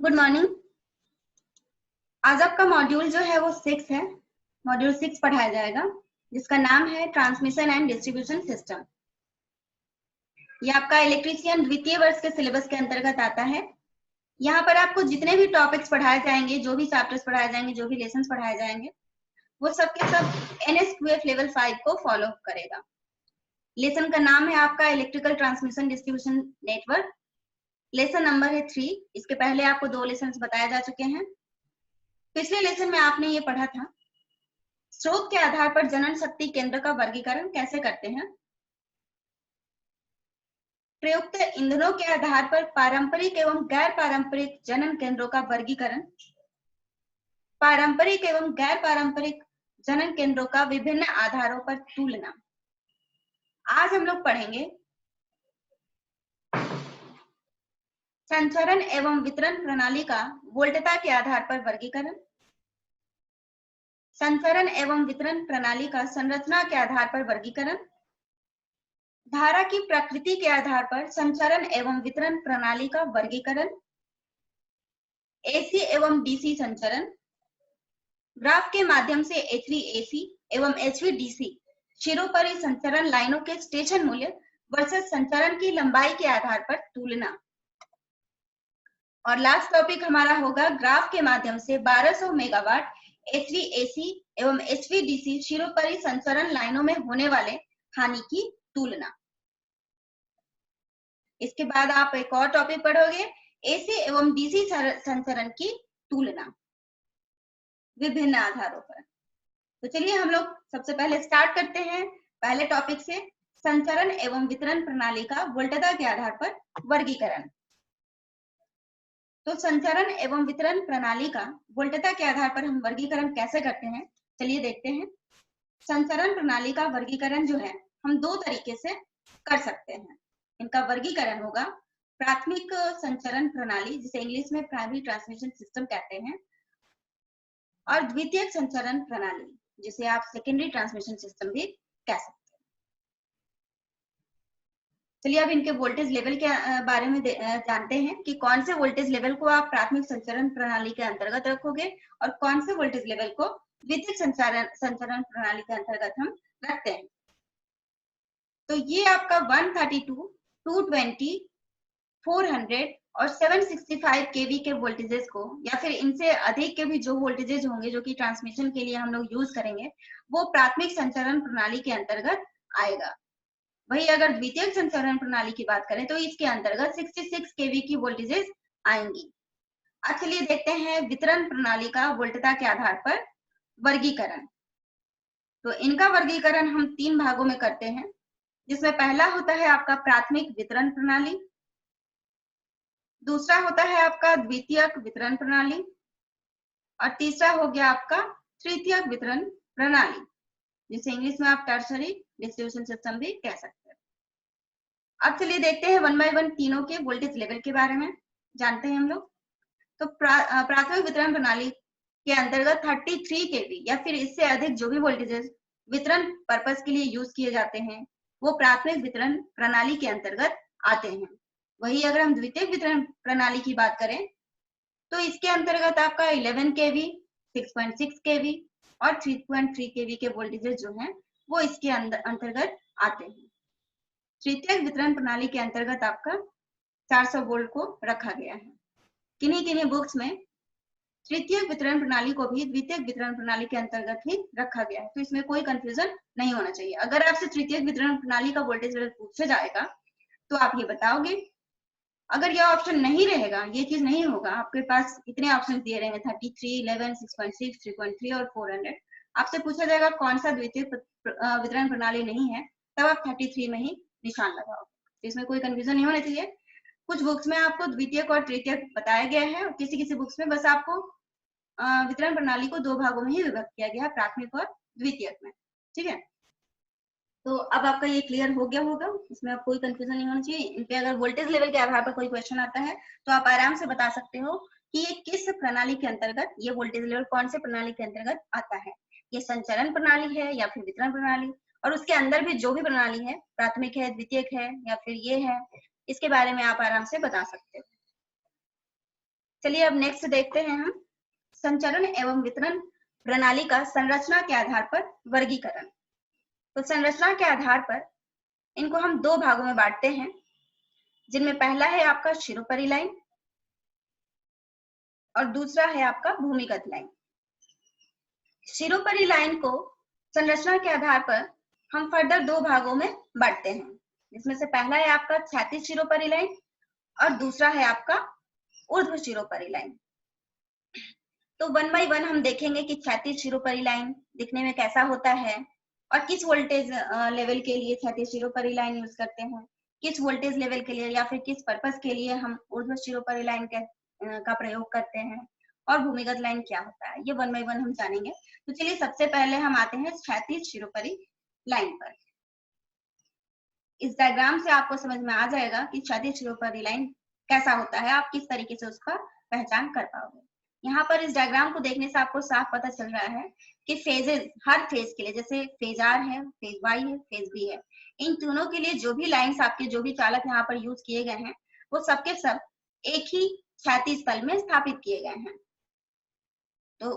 Good morning. आज आपका module जो है वो 6 है। मॉड्यूल 6 पढ़ाया जाएगा जिसका नाम है ट्रांसमिशन एंड डिस्ट्रीब्यूशन सिस्टम। ये आपका इलेक्ट्रीशियन द्वितीय वर्ष के सिलेबस के अंतर्गत आता है। यहाँ पर आपको जितने भी टॉपिक्स पढ़ाए जाएंगे, जो भी चैप्टर्स पढ़ाए जाएंगे, जो भी लेसन पढ़ाए जाएंगे, वो सब के सब NSQF लेवल 5 को फॉलो करेगा। लेसन का नाम है आपका electrical transmission distribution network. Lesson number है 3। इसके पहले आपको 2 लेसन बताए जा चुके हैं। पिछले लेसन में आपने ये पढ़ा था स्रोत के आधार पर जनन शक्ति केंद्र का वर्गीकरण कैसे करते हैं। प्रयुक्त ईंधनों के आधार पर पारंपरिक एवं गैर पारंपरिक जनन केंद्रों का वर्गीकरण। पारंपरिक एवं गैर पारंपरिक जनन केंद्रों का विभिन्न आधारों पर तुलना। आज हम लोग पढ़ेंगे संचरण एवं वितरण प्रणाली का वोल्टता के आधार पर वर्गीकरण। संचरण एवं वितरण प्रणाली का संरचना के आधार पर वर्गीकरण। धारा की प्रकृति के आधार पर संचरण एवं वितरण प्रणाली का वर्गीकरण। AC एवं DC संचरण। ग्राफ के माध्यम से HVAC एवं HVDC चिरोपरि संचरण लाइनों के स्टेशन मूल्य वर्सेस संचरण की लंबाई के आधार पर तुलना। और लास्ट टॉपिक हमारा होगा ग्राफ के माध्यम से 1200 मेगावाट HVAC एवं HVDC चिरोपरि संचरण लाइनों में होने वाले हानि की तुलना। इसके बाद आप एक और टॉपिक पढ़ोगे AC एवं DC संचरण की तुलना विभिन्न आधारों पर। तो चलिए हम लोग सबसे पहले स्टार्ट करते हैं पहले टॉपिक से, संचरण एवं वितरण प्रणाली का वोल्टता के आधार पर वर्गीकरण। तो संचरण एवं वितरण प्रणाली का वोल्टता के आधार पर हम वर्गीकरण कैसे करते हैं, चलिए देखते हैं। संचरण प्रणाली का वर्गीकरण जो है हम 2 तरीके से कर सकते हैं। इनका वर्गीकरण होगा प्राथमिक संचरण प्रणाली, जिसे इंग्लिश में प्राइमरी ट्रांसमिशन सिस्टम कहते हैं, और द्वितीयक संचरण प्रणाली, जिसे आप सेकेंडरी ट्रांसमिशन सिस्टम भी कह सकते हैं। चलिए अब इनके वोल्टेज लेवल के बारे में जानते हैं कि कौन से वोल्टेज लेवल को आप प्राथमिक संचरण प्रणाली के अंतर्गत रखोगे और कौन से वोल्टेज लेवल को द्वितीयक संचरण प्रणाली के अंतर्गत हम रखते हैं। तो ये आपका 132, 220, 400 और 765 kV के वोल्टेजेस को, या फिर इनसे अधिक के भी जो वोल्टेजेस होंगे जो कि ट्रांसमिशन के लिए हम लोग यूज करेंगे, वो प्राथमिक संचरण प्रणाली के अंतर्गत आएगा। वही अगर द्वितीयक संचरण प्रणाली की बात करें तो इसके अंतर्गत 66 kV की वोल्टेजेस आएंगी। अब चलिए देखते हैं वितरण प्रणाली का वोल्टता के आधार पर वर्गीकरण। तो इनका वर्गीकरण हम 3 भागों में करते हैं, जिसमें पहला होता है आपका प्राथमिक वितरण प्रणाली, दूसरा होता है आपका द्वितीयक वितरण प्रणाली, और तीसरा हो गया आपका तृतीयक वितरण प्रणाली, जिसे इंग्लिश में आप टर्शरी डिस्ट्रीब्यूशन सिस्टम भी कह सकते हैं। अब चलिए देखते हैं 1 बाय 1 तीनों के वोल्टेज लेवल के बारे में जानते हैं हम लोग। तो प्राथमिक वितरण प्रणाली के अंतर्गत 33 kV या फिर इससे अधिक जो भी वोल्टेजेस वितरण पर्पस के लिए यूज किए जाते हैं वो प्राथमिक वितरण प्रणाली के अंतर्गत आते हैं। वही अगर हम द्वितीयक वितरण प्रणाली की बात करें तो इसके अंतर्गत आपका 11 kV, 6.6 kV और 3.3 kV के वोल्टेजेस जो हैं वो इसके अंतर्गत आते हैं। तृतीयक वितरण प्रणाली के अंतर्गत आपका 400 वोल्ट को रखा गया है। किन्हीं किन्हीं बुक्स में तृतीयक वितरण प्रणाली को भी द्वितीयक वितरण प्रणाली के अंतर्गत ही रखा गया है, तो इसमें कोई कंफ्यूजन नहीं होना चाहिए। अगर आपसे तृतीयक वितरण प्रणाली का वोल्टेज लेवल पूछा जाएगा तो आप ये बताओगे। अगर यह ऑप्शन नहीं रहेगा, ये चीज नहीं होगा, आपके पास इतने ऑप्शन दिए रहेंगे 33, 11, 6.6, 3.3 और 400, आपसे पूछा जाएगा कौन सा द्वितीयक वितरण प्रणाली नहीं है, तब आप 33 में ही निशान लगाओगे। तो इसमें कोई कंफ्यूजन नहीं होना चाहिए। कुछ बुक्स में आपको द्वितीयक और तृतीयक बताया गया है और किसी किसी बुक्स में बस आपको वितरण प्रणाली को 2 भागों में ही विभक्त किया गया है, प्राथमिक और द्वितीयक में। ठीक है, तो अब आपका ये क्लियर हो गया होगा, इसमें आप कोई कंफ्यूजन नहीं होना चाहिए। इन पे अगर वोल्टेज लेवल के आधार पर कोई क्वेश्चन आता है तो आप आराम से बता सकते हो कि ये किस प्रणाली के अंतर्गत, ये वोल्टेज लेवल कौन से प्रणाली के अंतर्गत आता है, ये संचरण प्रणाली है या फिर वितरण प्रणाली, और उसके अंदर भी जो भी प्रणाली है, प्राथमिक है, द्वितीयक है या फिर ये है, इसके बारे में आप आराम से बता सकते हो। चलिए अब नेक्स्ट देखते हैं हम संचरण एवं वितरण प्रणाली का संरचना के आधार पर वर्गीकरण। तो संरचना के आधार पर इनको हम दो भागों में बांटते हैं, जिनमें पहला है आपका शिरोपरि लाइन और दूसरा है आपका भूमिगत लाइन। शिरोपरि लाइन को संरचना के आधार पर हम फर्दर दो भागों में बांटते हैं, जिसमें से पहला है आपका क्षैतिज शिरोपरि लाइन और दूसरा है आपका ऊर्ध्व शिरोपरि लाइन। तो 1 बाय 1 हम देखेंगे कि क्षैतिज शिरोपरि लाइन दिखने में कैसा होता है और किस वोल्टेज लेवल के लिए क्षैतिज शिरोपरि लाइन यूज करते हैं, किस वोल्टेज लेवल के लिए या फिर किस पर्पस के लिए हम ऊर्ध्व शिरोपरि लाइन का प्रयोग करते हैं और भूमिगत लाइन क्या होता है, ये 1 बाय 1 हम जानेंगे। तो चलिए सबसे पहले हम आते हैं क्षैतिज शिरोपरि लाइन पर। इस डायग्राम से आपको समझ में आ जाएगा कि क्षैतिज शिरोपरि लाइन कैसा होता है, आप किस तरीके से उसका पहचान कर पाओगे। यहाँ पर इस डायग्राम को देखने से आपको साफ पता चल रहा है कि फेजेस, हर फेज के लिए, जैसे फेज आर है, फेज वाई है, फेज बी है, इन तीनों के लिए जो भी लाइंस आपके, जो भी चालक यहाँ पर यूज किए गए हैं, वो सबके सब एक ही क्षैतिज तल में स्थापित किए गए हैं। तो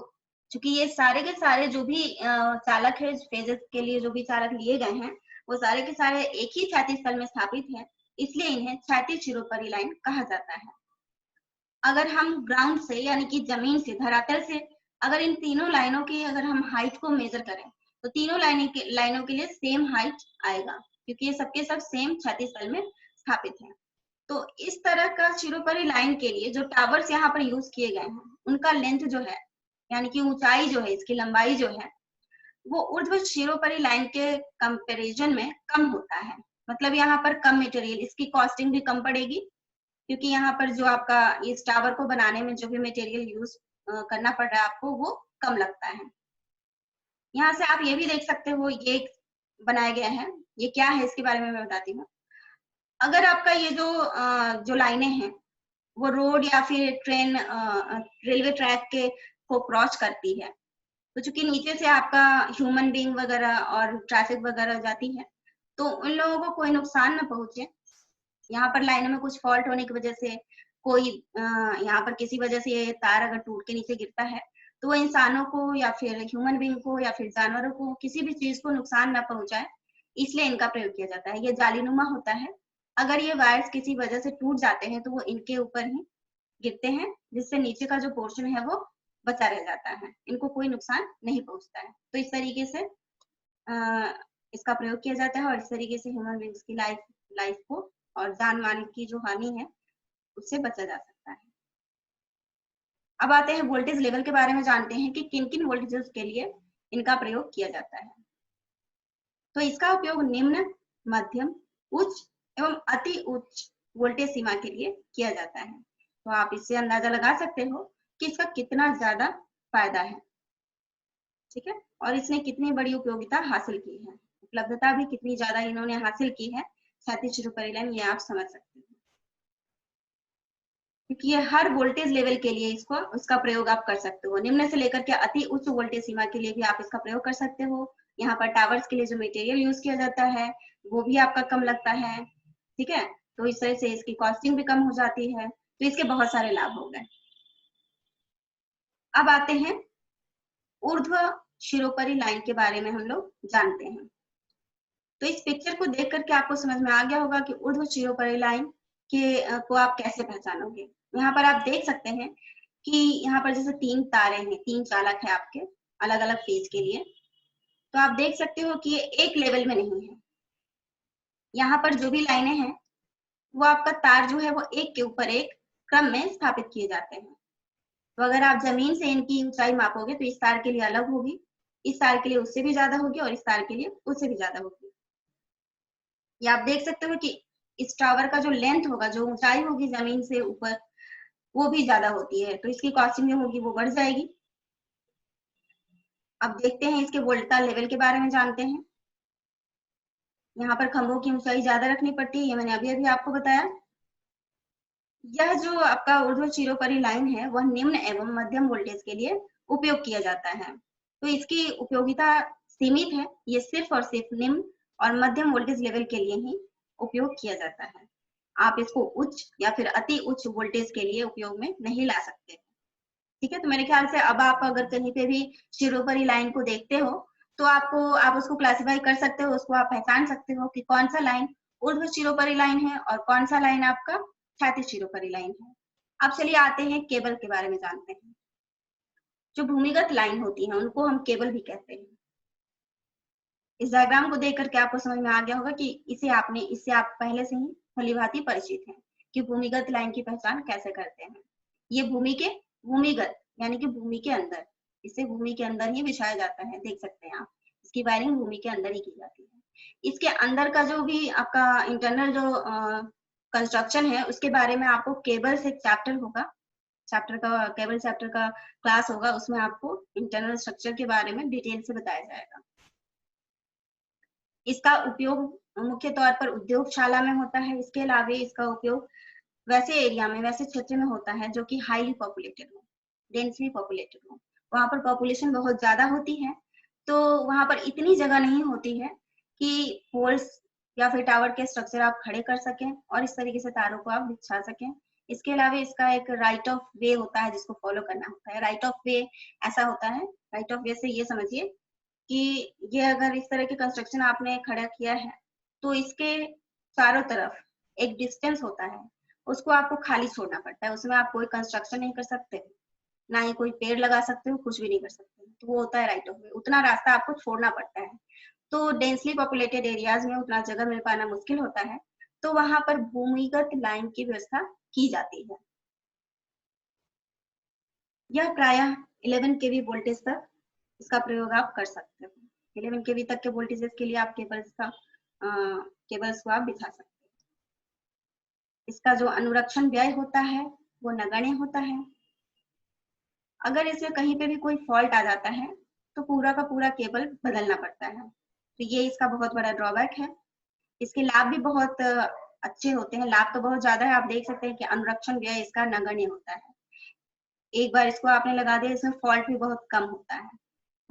चूंकि ये सारे के सारे जो भी चालक है, फेजेस के लिए जो भी चालक लिए गए हैं, वो सारे के सारे एक ही क्षैतिज तल में स्थापित है, इसलिए इन्हें क्षैतिज शिरोपरि लाइन कहा जाता है। अगर हम ग्राउंड से यानी कि जमीन से, धरातल से अगर इन तीनों लाइनों की अगर हम हाइट को मेजर करें तो तीनों लाइनों के लिए सेम हाइट आएगा, क्योंकि ये सबके सब सेम क्षैतिज तल में स्थापित है। तो इस तरह का शिरोपरि लाइन के लिए जो टावर्स यहाँ पर यूज किए गए हैं, उनका लेंथ जो है, यानी कि ऊंचाई जो है, इसकी लंबाई जो है, वो ऊर्ध्व शिरोपरि लाइन के कंपैरिजन में कम होता है। मतलब यहाँ पर कम मटेरियल, इसकी कॉस्टिंग भी कम पड़ेगी, क्योंकि यहाँ पर जो आपका इस टावर को बनाने में जो भी मटेरियल यूज करना पड़ रहा है आपको, वो कम लगता है। यहाँ से आप ये भी देख सकते हो, ये बनाया गया है, ये क्या है इसके बारे में मैं बताती हूँ। अगर आपका ये जो लाइनें हैं वो रोड या फिर ट्रेन, रेलवे ट्रैक के को क्रॉस करती है, तो चूंकि नीचे से आपका ह्यूमन बीइंग वगैरह और ट्रैफिक वगैरह जाती है, तो उन लोगों को कोई नुकसान न पहुंचे। यहाँ पर लाइनों में कुछ फॉल्ट होने की वजह से कोई यहाँ पर किसी वजह से ये तार अगर टूट के नीचे गिरता है, तो वो इंसानों को या फिर ह्यूमन बीइंग को या फिर जानवरों को, किसी भी चीज को नुकसान न पहुंचाए, इसलिए इनका प्रयोग किया जाता है। ये जालीनुमा होता है, अगर ये वायर्स किसी वजह से टूट जाते हैं तो वो इनके ऊपर ही गिरते हैं, जिससे नीचे का जो पोर्शन है वो बचा रह जाता है, इनको कोई नुकसान नहीं पहुंचता है। तो इस तरीके से इसका प्रयोग किया जाता है और इस तरीके से ह्यूमन बीइंग्स की लाइफ को और जान मान की जो हानि है उससे बचा जा सकता है। अब आते हैं वोल्टेज लेवल के बारे में, जानते हैं कि किन किन वोल्टेजेस के लिए इनका प्रयोग किया जाता है। तो इसका उपयोग निम्न, मध्यम, उच्च एवं अति उच्च वोल्टेज सीमा के लिए किया जाता है। तो आप इससे अंदाजा लगा सकते हो कि इसका कितना ज्यादा फायदा है, ठीक है, और इसने कितनी बड़ी उपयोगिता हासिल की है, उपलब्धता भी कितनी ज्यादा इन्होंने हासिल की है क्षैतिज शिरोपरि लाइन, ये आप समझ सकते हो। क्योंकि ये हर वोल्टेज लेवल के लिए उसका प्रयोग आप कर सकते हो, निम्न से लेकर के अति उच्च वोल्टेज सीमा के लिए भी आप इसका प्रयोग कर सकते हो। यहाँ पर टावर्स के लिए जो मटेरियल यूज किया जाता है वो भी आपका कम लगता है, ठीक है, तो इस तरह से इसकी कॉस्टिंग भी कम हो जाती है। तो इसके बहुत सारे लाभ हो गए। अब आते हैं ऊर्ध्व शिरोपरि लाइन के बारे में, हम लोग जानते हैं। तो इस पिक्चर को देख करके आपको समझ में आ गया होगा कि ऊर्ध्व शिरोपरि लाइन के को आप कैसे पहचानोगे। यहाँ पर आप देख सकते हैं कि यहाँ पर जैसे 3 तारे हैं, 3 चालक है आपके अलग अलग फेज के लिए, तो आप देख सकते हो कि ये एक लेवल में नहीं है। यहाँ पर जो भी लाइनें हैं वो आपका तार जो है वो एक के ऊपर एक क्रम में स्थापित किए जाते हैं। तो अगर आप जमीन से इनकी ऊंचाई मापोगे तो इस तार के लिए अलग होगी, इस तार के लिए उससे भी ज्यादा होगी और इस तार के लिए उससे भी ज्यादा होगी। ये आप देख सकते हो कि इस टावर का जो लेंथ होगा, जो ऊंचाई होगी जमीन से ऊपर, वो भी ज्यादा होती है, तो इसकी कॉस्टिंग जो होगी वो बढ़ जाएगी। अब देखते हैं इसके वोल्टता लेवल के बारे में, जानते हैं। यहाँ पर खंभों की ऊंचाई ज्यादा रखनी पड़ती है, ये मैंने अभी अभी आपको बताया। यह जो आपका ऊर्ध्व शिरोपरि लाइन है वह निम्न एवं मध्यम वोल्टेज के लिए उपयोग किया जाता है। तो इसकी उपयोगिता सीमित है, ये सिर्फ और सिर्फ निम्न और मध्यम वोल्टेज लेवल के लिए ही उपयोग किया जाता है। आप इसको उच्च या फिर अति उच्च वोल्टेज के लिए उपयोग में नहीं ला सकते। ठीक है, तो मेरे ख्याल से अब आप अगर कहीं पे भी शिरोपरी लाइन को देखते हो तो आप उसको क्लासिफाई कर सकते हो, उसको आप पहचान सकते हो कि कौन सा लाइन ऊर्ध्व शिरोपरी लाइन है और कौन सा लाइन आपका क्षैतिज शिरोपरी लाइन है। अब चलिए आते हैं केबल के बारे में जानते हैं। जो भूमिगत लाइन होती है उनको हम केबल भी कहते हैं। इस डायग्राम को देख करके आपको समझ में आ गया होगा कि इससे आप पहले से ही भलीभांति परिचित हैं कि भूमिगत लाइन की पहचान कैसे करते हैं। ये भूमिगत यानी कि भूमि के अंदर, इसे भूमि के अंदर ही बिछाया जाता है, देख सकते हैं आप, इसकी वायरिंग भूमि के अंदर ही की जाती है। इसके अंदर का जो भी आपका इंटरनल जो कंस्ट्रक्शन है उसके बारे में आपको केबल से चैप्टर होगा, केबल चैप्टर का क्लास होगा, उसमें आपको इंटरनल स्ट्रक्चर के बारे में डिटेल से बताया जाएगा। इसका उपयोग मुख्य तौर पर उद्योगशाला में होता है। इसके अलावा इसका उपयोग वैसे एरिया में, वैसे क्षेत्र में होता है जो कि हाईली पॉपुलेटेड हो, डेंसली पॉपुलेटेड हो, वहां पर पॉपुलेशन बहुत ज्यादा होती है, तो वहां पर इतनी जगह नहीं होती है कि पोल्स या फिर टावर के स्ट्रक्चर आप खड़े कर सकें और इस तरीके से तारों को आप बिछा सकें। इसके अलावा इसका एक राइट ऑफ वे होता है जिसको फॉलो करना होता है। राइट ऑफ वे ऐसा होता है, राइट ऑफ वे से ये समझिए कि ये अगर इस तरह की कंस्ट्रक्शन आपने खड़ा किया है तो इसके चारों तरफ एक डिस्टेंस होता है, उसको आपको खाली छोड़ना पड़ता है, उसमें आप कोई कंस्ट्रक्शन नहीं कर सकते, ना ही कोई पेड़ लगा सकते हो, कुछ भी नहीं कर सकते, तो वो होता है राइट ऑफ वे। उतना रास्ता आपको छोड़ना पड़ता है, तो डेंसली पॉपुलेटेड एरियाज में उतना जगह मिल पाना मुश्किल होता है, तो वहां पर भूमिगत लाइन की व्यवस्था की जाती है। यह प्रायः 11 kV वोल्टेज तक इसका प्रयोग आप कर सकते हो। 11 kV तक के वोल्टेजेस के लिए आप केबल्स को आप बिछा सकते हो। इसका जो अनुरक्षण व्यय होता है वो नगण्य होता है। अगर इसमें कहीं पे भी कोई फॉल्ट आ जाता है तो पूरा का पूरा केबल बदलना पड़ता है, तो ये इसका बहुत बड़ा ड्रॉबैक है। इसके लाभ भी बहुत अच्छे होते हैं, लाभ तो बहुत ज्यादा है। आप देख सकते हैं कि अनुरक्षण व्यय इसका नगण्य होता है। एक बार इसको आपने लगा दिया, इसमें फॉल्ट भी बहुत कम होता है,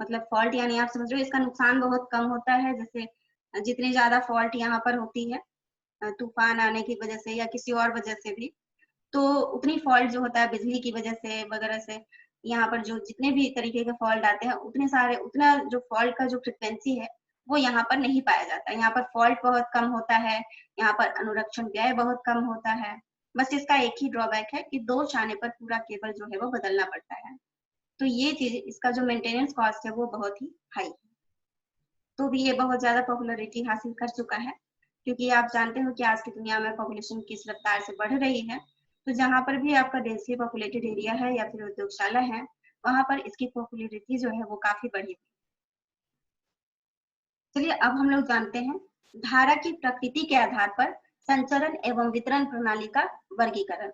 मतलब फॉल्ट यानी आप समझ रहे हो इसका नुकसान बहुत कम होता है। जैसे जितनी ज्यादा फॉल्ट यहाँ पर होती है तूफान आने की वजह से या किसी और वजह से भी, तो उतनी फॉल्ट जो होता है बिजली की वजह से वगैरह से, यहाँ पर जो जितने भी तरीके के फॉल्ट आते हैं उतना जो फॉल्ट का जो फ्रिक्वेंसी है वो यहाँ पर नहीं पाया जाता। यहाँ पर फॉल्ट बहुत कम होता है, यहाँ पर अनुरक्षण व्यय बहुत कम होता है। बस इसका एक ही ड्रॉबैक है कि दोष आने पर पूरा केबल जो है वो बदलना पड़ता है, तो ये चीज, इसका जो मेंटेनेंस कॉस्ट है वो बहुत ही हाई है। तो भी ये बहुत ज्यादा पॉपुलैरिटी हासिल कर चुका है, क्योंकि आप जानते हो कि आज की दुनिया में पॉपुलेशन किस रफ्तार से बढ़ रही है, तो जहां पर भी आपका डेंसली पॉपुलेटेड एरिया है या फिर उद्योगशाला है, वहां पर इसकी पॉपुलैरिटी जो है वो काफी बढ़ी हुई। चलिए अब हम लोग जानते हैं धारा की प्रकृति के आधार पर संचरण एवं वितरण प्रणाली का वर्गीकरण।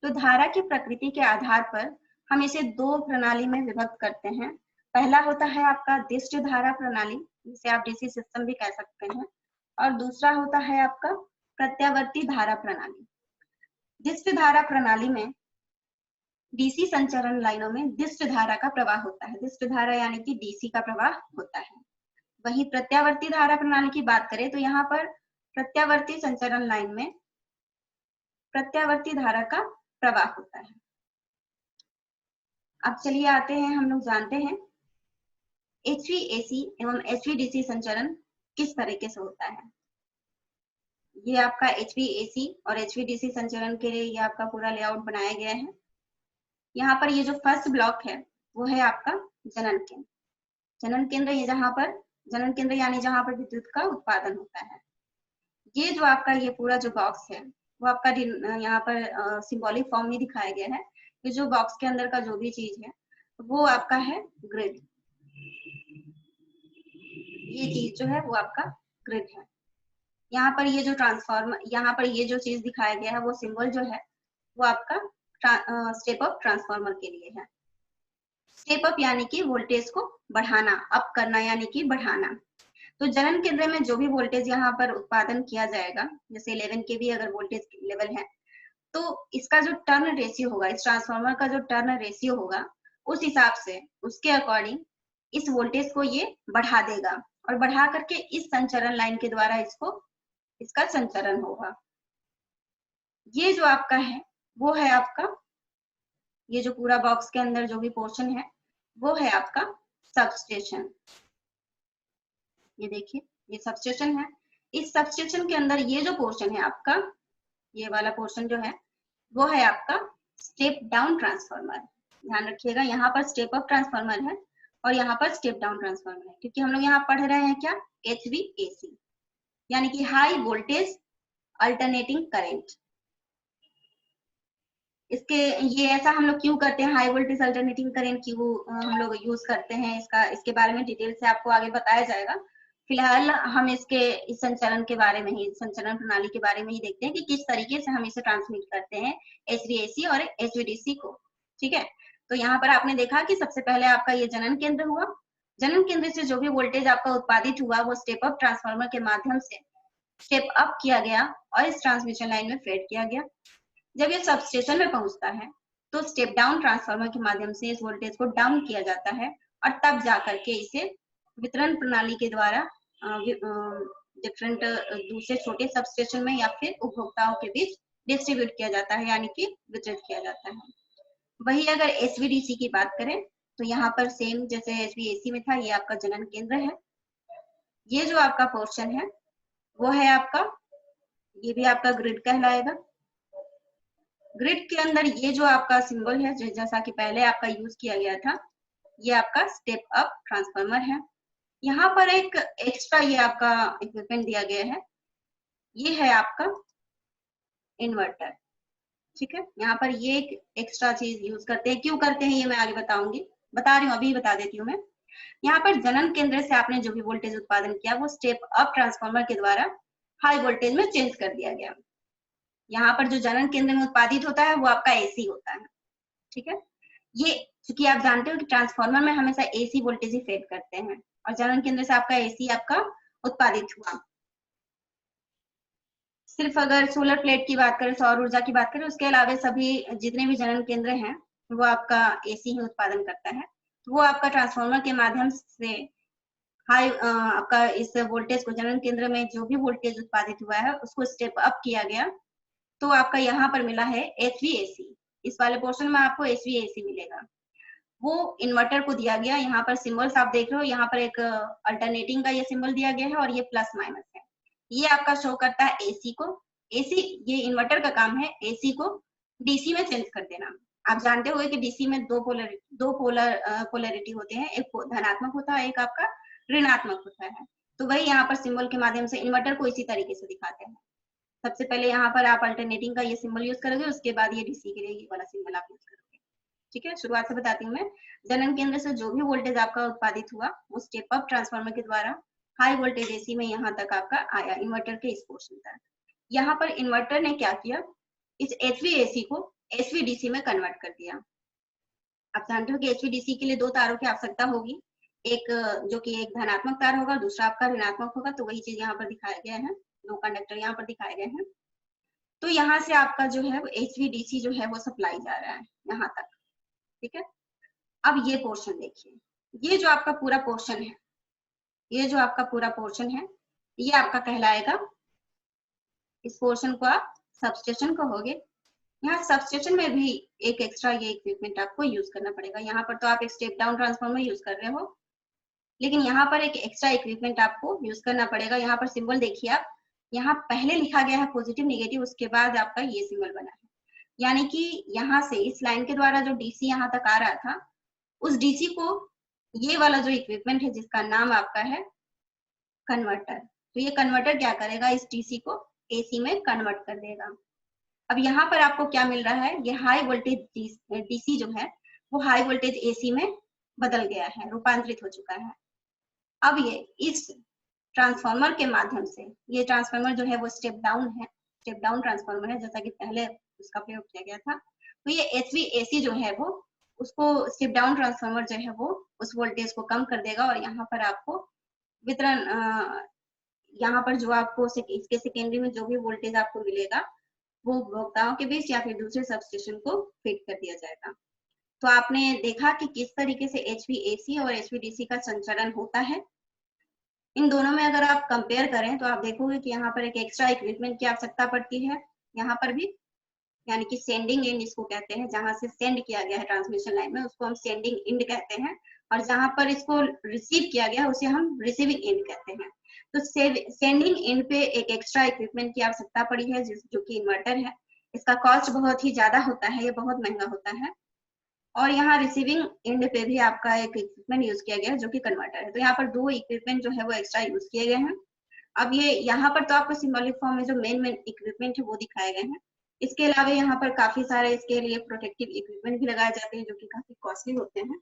तो धारा की प्रकृति के आधार पर हम इसे दो प्रणाली में विभक्त करते हैं। पहला होता है आपका दिष्ट धारा प्रणाली, जिसे आप डीसी सिस्टम भी कह सकते हैं, और दूसरा होता है आपका प्रत्यावर्ती धारा प्रणाली। दिष्ट धारा प्रणाली में डीसी संचरण लाइनों में दिष्ट धारा का प्रवाह होता है, दिष्ट धारा यानी कि डीसी का प्रवाह होता है। वही प्रत्यावर्ती धारा प्रणाली की बात करें तो यहाँ पर प्रत्यावर्ती संचरण लाइन में प्रत्यावर्ती धारा का प्रवाह होता है। अब चलिए आते हैं, हम लोग जानते हैं HVAC एवं HVDC संचरण किस तरीके से होता है। ये आपका HVAC और HVDC संचरण के लिए ये आपका पूरा लेआउट बनाया गया है। यहाँ पर ये जो फर्स्ट ब्लॉक है वो है आपका जनन केंद्र। जनन केंद्र ये जनन केंद्र यानी जहाँ पर विद्युत का उत्पादन होता है। ये जो आपका ये पूरा जो बॉक्स है वो आपका यहाँ पर सिंबॉलिक फॉर्म में दिखाया गया है। ये जो बॉक्स के अंदर का जो भी चीज है वो आपका है ग्रिड। ये चीज जो है वो आपका ग्रिड है। यहाँ पर ये जो ट्रांसफॉर्मर, यहाँ पर ये जो चीज दिखाया गया है वो सिंबल जो है वो आपका स्टेप अप ट्रांसफॉर्मर के लिए है। स्टेप अप यानी कि वोल्टेज को बढ़ाना, अप करना यानी कि बढ़ाना। तो जनन केंद्र में जो भी वोल्टेज यहाँ पर उत्पादन किया जाएगा, जैसे 11 kV अगर वोल्टेज लेवल है, तो इसका जो टर्न रेशियो होगा, इस ट्रांसफॉर्मर का जो टर्न रेशियो होगा, उस हिसाब से उसके अकॉर्डिंग इस वोल्टेज को ये बढ़ा देगा और बढ़ा करके इस संचरण लाइन के द्वारा इसको इसका संचरण होगा। ये जो आपका है वो है आपका, ये जो पूरा बॉक्स के अंदर जो भी पोर्शन है वो है आपका सबस्टेशन। ये देखिए ये सबस्टेशन है। इस सबस्टेशन के अंदर ये जो पोर्शन है आपका, ये वाला पोर्शन जो है वो है आपका स्टेप डाउन ट्रांसफार्मर। ध्यान रखिएगा, यहाँ पर स्टेप अप ट्रांसफार्मर है और यहाँ पर स्टेप डाउन ट्रांसफार्मर है, क्योंकि हम लोग यहाँ पढ़ रहे हैं क्या, HVAC, यानी कि हाई वोल्टेज अल्टरनेटिंग करेंट। इसके ये ऐसा हम लोग क्यों करते हैं, हाई वोल्टेज अल्टरनेटिंग करंट क्यों हम लोग यूज करते हैं, इसके बारे में डिटेल से आपको आगे बताया जाएगा। फिलहाल हम इसके इस संचरण के बारे में ही, संचरण प्रणाली के बारे में ही देखते हैं कि किस तरीके से हम इसे ट्रांसमिट करते हैं HVAC और HVDC को। ठीक है, तो यहाँ पर आपने देखा कि सबसे पहले आपका ये जनन केंद्र हुआ। जनन केंद्र से जो भी वोल्टेज आपका उत्पादित हुआ वो स्टेप अप ट्रांसफार्मर के माध्यम से स्टेप अप किया गया और इस ट्रांसमिशन लाइन में फेड किया गया। जब ये सबस्टेशन में पहुंचता है तो स्टेप डाउन ट्रांसफार्मर के माध्यम से इस वोल्टेज को डाउन किया जाता है और तब जाकर के इसे वितरण प्रणाली के द्वारा डिफरेंट दूसरे छोटे सबस्टेशन में या फिर उपभोक्ताओं के बीच डिस्ट्रीब्यूट किया जाता है, यानी कि वितरित किया जाता है। वही अगर HVDC की बात करें तो यहाँ पर सेम जैसे HVAC में था, ये आपका जनन केंद्र है। ये जो आपका पोर्शन है वो है आपका, ये भी आपका ग्रिड कहलाएगा। ग्रिड के अंदर ये जो आपका सिंबल है, जैसा कि पहले आपका यूज किया गया था, ये आपका स्टेप अप ट्रांसफार्मर है। यहाँ पर एक एक्स्ट्रा ये आपका इक्विपमेंट दिया गया है, ये है आपका इन्वर्टर। ठीक है, यहाँ पर ये एक एक्स्ट्रा चीज यूज करते हैं, क्यों करते हैं ये मैं आगे बताऊंगी, बता रही हूँ, अभी बता देती हूँ मैं। यहाँ पर जनन केंद्र से आपने जो भी वोल्टेज उत्पादन किया वो स्टेप अप ट्रांसफार्मर के द्वारा हाई वोल्टेज में चेंज कर दिया गया। यहाँ पर जो जनन केंद्र में उत्पादित होता है वो आपका AC होता है। ठीक है, ये चूंकि आप जानते हो कि ट्रांसफार्मर में हमेशा AC वोल्टेज ही फेड करते हैं और जनन केंद्र से आपका AC आपका उत्पादित हुआ। सिर्फ अगर सोलर प्लेट की बात करें, सौर ऊर्जा की बात करें, उसके अलावा सभी जितने भी जनन केंद्र हैं वो आपका AC ही उत्पादन करता है। तो वो आपका ट्रांसफार्मर के माध्यम से हाई आपका इस वोल्टेज को, जनन केंद्र में जो भी वोल्टेज उत्पादित हुआ है उसको स्टेप अप किया गया, तो आपका यहाँ पर मिला है HVAC। इस वाले पोर्शन में आपको HVAC मिलेगा, वो इन्वर्टर को दिया गया। यहाँ पर सिंबल्स आप देख रहे हो, यहाँ पर एक अल्टरनेटिंग का ये सिंबल दिया गया है और ये प्लस माइनस है। ये आपका शो करता है AC को। AC, ये इन्वर्टर का काम है AC को DC में चेंज कर देना। आप जानते हो कि DC में दो पोलरिटी होते हैं, एक धनात्मक होता है, एक आपका ऋणात्मक होता है। तो वही यहाँ पर सिंबल के माध्यम से इन्वर्टर को इसी तरीके से दिखाते हैं। सबसे पहले यहाँ पर आप अल्टरनेटिंग का ये सिंबल यूज करोगे, उसके बाद ये DC के लिए ये वाला सिंबल आप यूज करोगे। ठीक है, शुरुआत से बताती हूँ मैं। जनन केंद्र से जो भी वोल्टेज आपका उत्पादित हुआ वो स्टेप अप ट्रांसफार्मर के द्वारा हाई वोल्टेज AC में यहाँ तक आपका आया, इन्वर्टर के इस पोर्शन तक। यहाँ पर इन्वर्टर ने क्या किया, इस HVAC को HVDC में कन्वर्ट कर दिया। आप जानते हो कि HVDC के लिए दो तारों की आवश्यकता होगी, एक जो कि एक धनात्मक तार होगा, दूसरा आपका ऋणात्मक होगा। तो वही चीज यहाँ पर दिखाया गया है, दो कंडक्टर यहाँ पर दिखाए गए हैं। तो यहाँ से आपका जो है HVDC जो है वो सप्लाई जा रहा है यहाँ तक। ठीक है, अब ये पोर्शन देखिए, ये जो आपका पूरा पोर्शन है, ये जो आपका पूरा पोर्शन है ये आपका कहलाएगा, इस पोर्शन को आप सबस्टेशन कहोगे। यहाँ सबस्टेशन में भी एक एक्स्ट्रा ये इक्विपमेंट आपको यूज करना पड़ेगा। यहाँ पर तो आप एक स्टेप डाउन ट्रांसफार्मर यूज कर रहे हो, लेकिन यहाँ पर एक एक्स्ट्रा इक्विपमेंट आपको यूज करना पड़ेगा। यहाँ पर सिंबल देखिए आप, यहाँ पहले लिखा गया है पॉजिटिव नेगेटिव, उसके बाद आपका ये सिंबल बना है, यानी कि यहाँ से इस लाइन के द्वारा जो DC यहाँ तक आ रहा था, उस DC को ये वाला जो इक्विपमेंट है जिसका नाम आपका है कन्वर्टर, तो ये कन्वर्टर क्या करेगा, इस DC को AC में कन्वर्ट कर देगा। अब यहाँ पर आपको क्या मिल रहा है, ये हाई वोल्टेज DC जो है वो हाई वोल्टेज AC में बदल गया है, रूपांतरित हो चुका है। अब ये इस ट्रांसफार्मर के माध्यम से, ये ट्रांसफार्मर जो है वो स्टेप डाउन है, स्टेप डाउन ट्रांसफार्मर है, जैसा कि पहले उसका प्रयोग किया गया था। तो ये HVAC जो है वो उसको स्टेप डाउन ट्रांसफार्मर जो है वो उस वोल्टेज को कम कर देगा और यहाँ पर आपको वितरण, यहाँ पर जो आपको इसके सेकेंडरी में जो भी वोल्टेज आपको मिलेगा वो उपभोक्ताओं के बीच या फिर दूसरे सबस्टेशन को फीड कर दिया जाएगा। तो आपने देखा कि किस तरीके से HVAC और HVDC का संचरण होता है। इन दोनों में अगर आप कंपेयर करें तो आप देखोगे कि यहाँ पर एक एक्स्ट्रा इक्विपमेंट की आवश्यकता पड़ती है, यहाँ पर भी, यानी कि सेंडिंग एंड इसको कहते हैं, जहां से सेंड किया गया है ट्रांसमिशन लाइन में उसको हम सेंडिंग एंड कहते हैं, और जहां पर इसको रिसीव किया गया है उसे हम रिसीविंग एंड कहते हैं। तो सेंडिंग एंड पे एक एक्स्ट्रा इक्विपमेंट की आवश्यकता पड़ी है जो कि इन्वर्टर है। इसका कॉस्ट बहुत ही ज्यादा होता है, ये बहुत महंगा होता है। और यहाँ रिसीविंग एंड पे भी आपका एक इक्विपमेंट यूज किया गया है जो कि कन्वर्टर है। तो यहाँ पर 2 इक्विपमेंट जो है वो एक्स्ट्रा यूज किए गए हैं। अब ये यहाँ पर तो आपको सिंबॉलिक फॉर्म में जो मेन इक्विपमेंट है वो दिखाए गए हैं। इसके अलावा यहाँ पर काफी सारे इसके लिए प्रोटेक्टिव इक्विपमेंट भी लगाए जाते हैं जो कि काफी कॉस्टली होते हैं।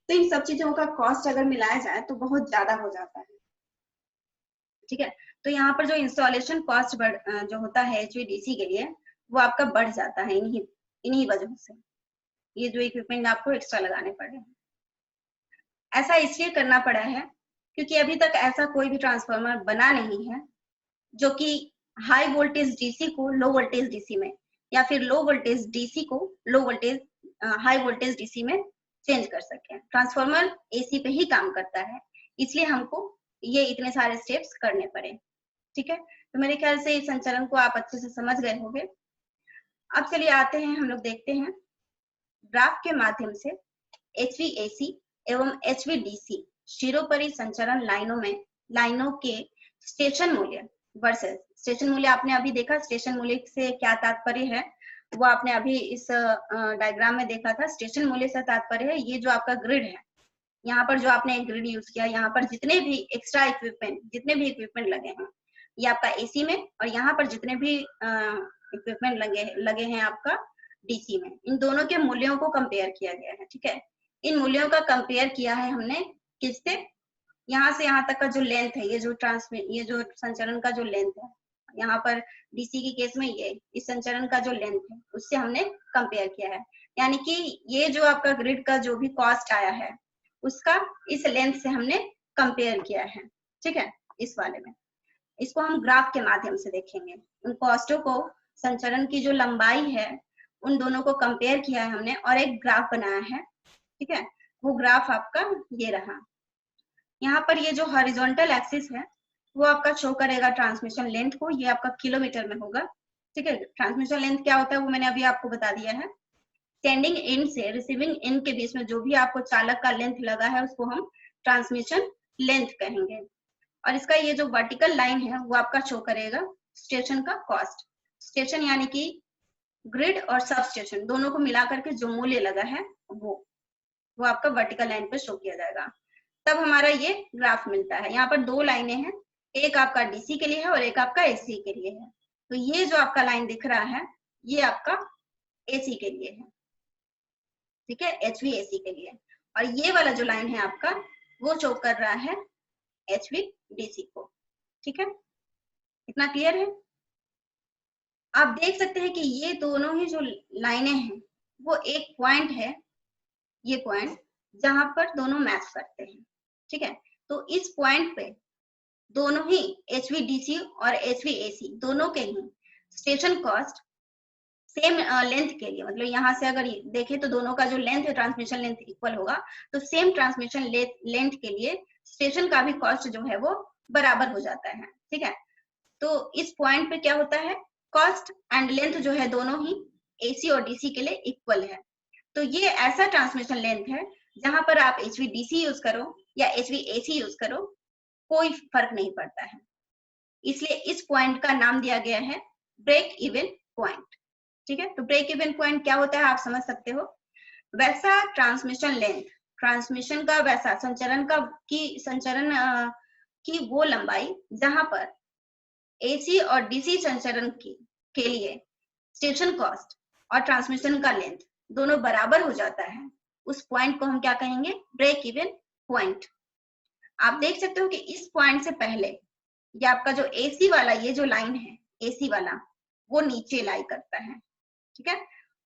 तो इन सब चीजों का कॉस्ट अगर मिलाया जाए तो बहुत ज्यादा हो जाता है, ठीक है। तो यहाँ पर जो इंस्टॉलेशन कॉस्ट जो होता है HVDC के लिए वो आपका बढ़ जाता है इन्हीं वजहों से। ये जो इक्विपमेंट आपको एक्स्ट्रा लगाने पड़े हैं, ऐसा इसलिए करना पड़ा है क्योंकि अभी तक ऐसा कोई भी ट्रांसफार्मर बना नहीं है जो कि हाई वोल्टेज डीसी को लो वोल्टेज डीसी में, या फिर लो वोल्टेज डीसी को low voltage high voltage DC में चेंज कर सके। ट्रांसफार्मर एसी पे ही काम करता है, इसलिए हमको ये इतने सारे स्टेप्स करने पड़े, ठीक है। तो मेरे ख्याल से इस संचालन को आप अच्छे से समझ गए होंगे। अब चलिए आते हैं, हम लोग देखते हैं ग्राफ के माध्यम से HVAC एवं HVDC शिरोपरि संचरण लाइनों के स्टेशन मूल्य वर्सेस स्टेशन मूल्य। आपने अभी देखा स्टेशन मूल्य से क्या तात्पर्य है, वो आपने अभी इस डायग्राम में देखा था। स्टेशन मूल्य से तात्पर्य है ये जो आपका ग्रिड है, यहाँ पर जो आपने एक ग्रिड यूज किया, यहाँ पर जितने भी एक्स्ट्रा इक्विपमेंट लगे हैं ये आपका एसी में, और यहाँ पर जितने भी इक्विपमेंट लगे हैं आपका डीसी में, इन दोनों के मूल्यों को कंपेयर किया गया है, ठीक है। इन मूल्यों का कंपेयर किया है हमने किससे, यहाँ से यहाँ तक का जो लेंथ है, ये जो संचरण का जो लेंथ है, यहाँ पर डीसी की केस में ये इस संचरण का जो लेंथ है उससे हमने कंपेयर किया है। यानी कि ये जो आपका ग्रिड का जो भी कॉस्ट आया है उसका इस लेंथ से हमने कंपेयर किया है, ठीक है। इस वाले में इसको हम ग्राफ के माध्यम से देखेंगे। उन कॉस्टों को, संचरण की जो लंबाई है उन दोनों को कंपेयर किया है हमने और एक ग्राफ बनाया है, ठीक है। वो ग्राफ आपका ये रहा। यहाँ पर ये जो हॉरिजॉन्टल एक्सिस है वो आपका शो करेगा ट्रांसमिशन लेंथ को, ये आपका किलोमीटर में होगा, ठीक है। ट्रांसमिशन लेंथ क्या होता है वो मैंने अभी आपको बता दिया है। सेंडिंग एंड से रिसीविंग एंड के बीच में जो भी आपको चालक का लेंथ लगा है उसको हम ट्रांसमिशन लेंथ कहेंगे। और इसका ये जो वर्टिकल लाइन है वो आपका शो करेगा स्टेशन का कॉस्ट। स्टेशन यानी कि ग्रिड और सब स्टेशन दोनों को मिलाकर के जो मूल्य लगा है वो आपका वर्टिकल लाइन पे शो किया जाएगा। तब हमारा ये ग्राफ मिलता है। यहाँ पर 2 लाइनें हैं, एक आपका डीसी के लिए है और एक आपका एसी के लिए है। तो ये जो आपका लाइन दिख रहा है ये आपका एसी के लिए है, ठीक है, HVAC के लिए। और ये वाला जो लाइन है आपका वो शो कर रहा है HVDC को, ठीक है। इतना क्लियर है? आप देख सकते हैं कि ये दोनों ही जो लाइनें हैं वो एक पॉइंट है, ये पॉइंट जहां पर दोनों मैच करते हैं, ठीक है। तो इस पॉइंट पे दोनों ही HVDC और HVAC दोनों के ही स्टेशन कॉस्ट सेम लेंथ के लिए, मतलब यहाँ से अगर देखें तो दोनों का जो लेंथ है ट्रांसमिशन लेंथ इक्वल होगा, तो सेम ट्रांसमिशन लेंथ के लिए स्टेशन का भी कॉस्ट जो है वो बराबर हो जाता है, ठीक है। तो इस पॉइंट पे क्या होता है, कॉस्ट एंड लेंथ जो है दोनों ही एसी और डीसी के लिए इक्वल है। तो ये ऐसा ट्रांसमिशन लेंथ है जहां पर आप HVDC यूज करो या HVAC यूज करो कोई फर्क नहीं पड़ता है। इसलिए इस पॉइंट का नाम दिया गया है ब्रेक इवन पॉइंट, ठीक है। तो ब्रेक इवन पॉइंट क्या होता है आप समझ सकते हो। वैसा ट्रांसमिशन लेंथ, ट्रांसमिशन का वैसा संचरण की वो लंबाई जहां पर एसी और डीसी संचरण के लिए स्टेशन कॉस्ट और ट्रांसमिशन का लेंथ दोनों बराबर हो जाता है, उस पॉइंट को हम क्या कहेंगे, ब्रेक इवन पॉइंट। आप देख सकते हो कि इस पॉइंट से पहले ये आपका जो एसी वाला ये जो लाइन है एसी वाला वो नीचे लाई करता है, ठीक है।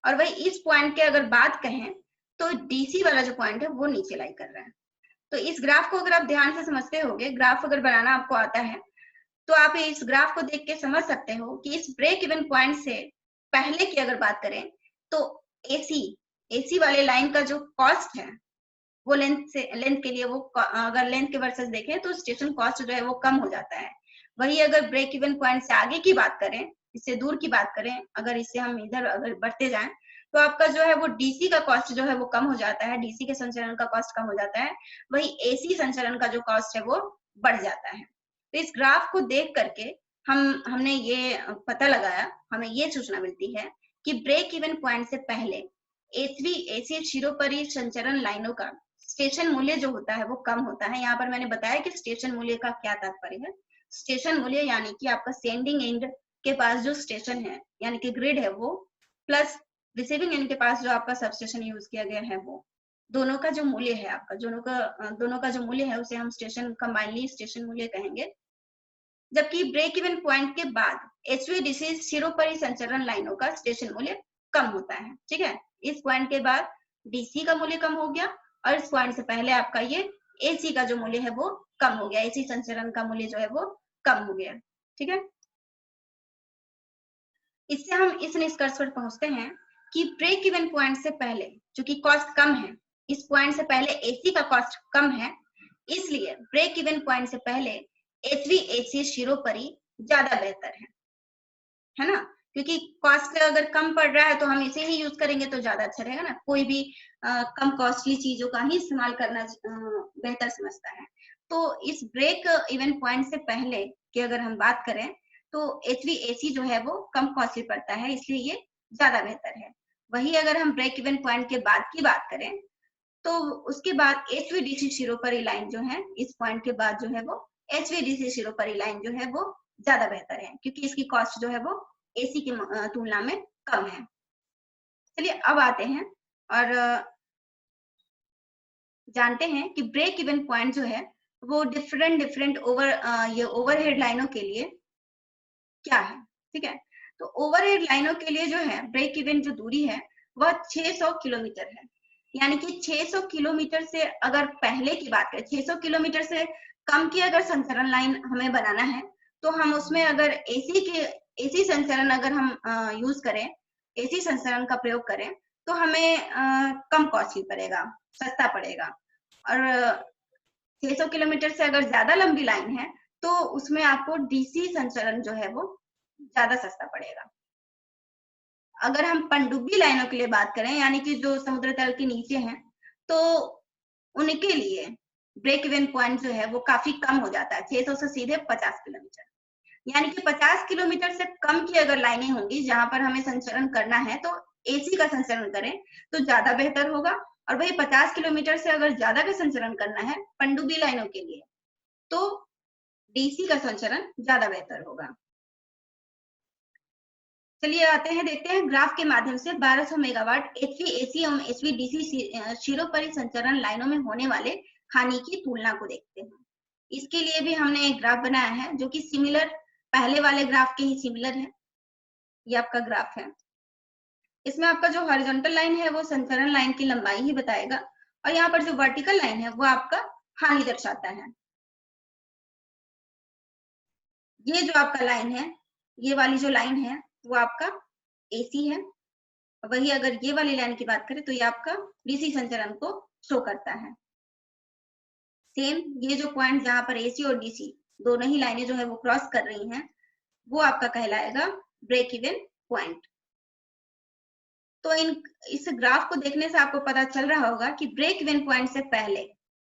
और वही इस पॉइंट के अगर बात कहें तो डीसी वाला जो पॉइंट है वो नीचे लाई कर रहा है। तो इस ग्राफ को अगर आप ध्यान से समझते होगे, ग्राफ अगर बनाना आपको आता है तो आप इस ग्राफ को देख के समझ सकते हो कि इस ब्रेक इवन पॉइंट से पहले की अगर बात करें तो एसी वाले लाइन का जो कॉस्ट है वो लेंथ के लिए वो अगर लेंथ के वर्सेस देखें तो स्टेशन कॉस्ट जो है वो कम हो जाता है। वही अगर ब्रेक इवन पॉइंट से आगे की बात करें, इससे दूर की बात करें, अगर इससे हम इधर अगर बढ़ते जाएं तो आपका जो है वो डीसी का कॉस्ट जो है वो कम हो जाता है, डीसी के संचालन का कॉस्ट कम हो जाता है, वही एसी संचालन का जो कॉस्ट है वो बढ़ जाता है। तो इस ग्राफ को देख करके हमने ये पता लगाया, हमें ये सूचना मिलती है कि ब्रेक इवन पॉइंट से पहले एचवी एसी शिरोपरि संचरण लाइनों का स्टेशन मूल्य जो होता है वो कम होता है। यहाँ पर मैंने बताया कि स्टेशन मूल्य का क्या तात्पर्य है। स्टेशन मूल्य यानी कि आपका सेंडिंग एंड के पास जो स्टेशन है यानी कि ग्रिड है वो, प्लस रिसीविंग एंड के पास जो आपका सब स्टेशन यूज किया गया है वो, दोनों का जो मूल्य है आपका, दोनों का जो मूल्य है उसे हम स्टेशन कंबाइनली स्टेशन मूल्य कहेंगे। जबकि ब्रेक इवन पॉइंट के बाद एचवीडीसी शिरोपरि संचरण लाइनों का स्टेशन मूल्य कम होता है। ठीक है, इस पॉइंट के बाद डीसी का मूल्य कम हो गया और इस पॉइंट से पहले आपका ये एसी का जो मूल्य है वो कम हो गया, एसी संचरण का मूल्य जो है वो कम हो गया। ठीक है, इससे हम इस निष्कर्ष पर पहुंचते हैं कि ब्रेक इवन पॉइंट से पहले चूंकि कॉस्ट कम है, इस पॉइंट से पहले एसी का कॉस्ट कम है, इसलिए ब्रेक इवन पॉइंट से पहले एचवीएसी शिरोपरि ज्यादा बेहतर है ना, क्योंकि कॉस्ट अगर कम पड़ रहा है तो हम इसे ही यूज करेंगे तो ज्यादा अच्छा रहेगा ना, कोई भी कम कॉस्टली चीजों का ही इस्तेमाल करना बेहतर समझता है। तो इस ब्रेक इवन पॉइंट से पहले की अगर हम बात करें तो एचवीएसी जो है वो कम कॉस्टली पड़ता है, इसलिए ये ज्यादा बेहतर है। वही अगर हम ब्रेक इवन पॉइंट के बाद की बात करें तो उसके बाद एचवीडीसी शिरोपरि लाइन जो है, इस पॉइंट के बाद जो है वो एचवीडीसी शिरोपरि लाइन जो है वो ज्यादा बेहतर है, क्योंकि इसकी कॉस्ट जो है वो एसी की तुलना में कम है। चलिए अब आते हैं और जानते हैं कि ब्रेक इवन पॉइंट जो है वो डिफरेंट ये ओवरहेड लाइनों के लिए क्या है। ठीक है, तो ओवरहेड लाइनों के लिए जो है ब्रेक इवन जो दूरी है वह 600 किलोमीटर है। यानी कि 600 किलोमीटर से अगर पहले की बात करें, 600 किलोमीटर से कम की अगर संचरण लाइन हमें बनाना है तो हम उसमें अगर एसी संचरण अगर हम यूज करें, एसी संचरण का प्रयोग करें तो हमें कम कॉस्टली पड़ेगा, सस्ता पड़ेगा। और 600 किलोमीटर से अगर ज्यादा लंबी लाइन है तो उसमें आपको डीसी संचरण जो है वो ज्यादा सस्ता पड़ेगा। अगर हम पनडुब्बी लाइनों के लिए बात करें, यानी कि जो समुद्र तल के नीचे हैं, तो उनके लिए ब्रेक इवन पॉइंट जो है वो काफी कम हो जाता है, 600 से सीधे 50 किलोमीटर। यानी कि 50 किलोमीटर से कम की अगर लाइनें होंगी जहां पर हमें संचरण करना है तो एसी का संचरण करें तो ज्यादा बेहतर होगा। और वही 50 किलोमीटर से अगर ज्यादा का संचरण करना है पनडुब्बी लाइनों के लिए तो डीसी का संचरण ज्यादा बेहतर होगा। चलिए आते हैं, देखते हैं ग्राफ के माध्यम से 1200 मेगावाट एचवीएसी एवं एचवीडीसी शिरोपरि संचरण लाइनों में होने वाले हानि की तुलना को देखते हैं। इसके लिए भी हमने एक ग्राफ बनाया है जो कि सिमिलर, पहले वाले ग्राफ के ही सिमिलर है। ये आपका ग्राफ है, इसमें आपका जो हॉरिजॉन्टल लाइन है वो संचरण लाइन की लंबाई ही बताएगा और यहाँ पर जो वर्टिकल लाइन है वो आपका हानि दर्शाता है। ये जो आपका लाइन है, ये वाली जो लाइन है वो आपका एसी है। वही अगर ये वाली लाइन की बात करें तो ये आपका डीसी संचरण को शो करता है। सेम ये जो पॉइंट जहां पर एसी और डीसी दोनों ही लाइनें जो है वो क्रॉस कर रही हैं वो आपका कहलाएगा ब्रेक इवन पॉइंट। तो इस ग्राफ को देखने से आपको पता चल रहा होगा कि ब्रेक इवन पॉइंट से पहले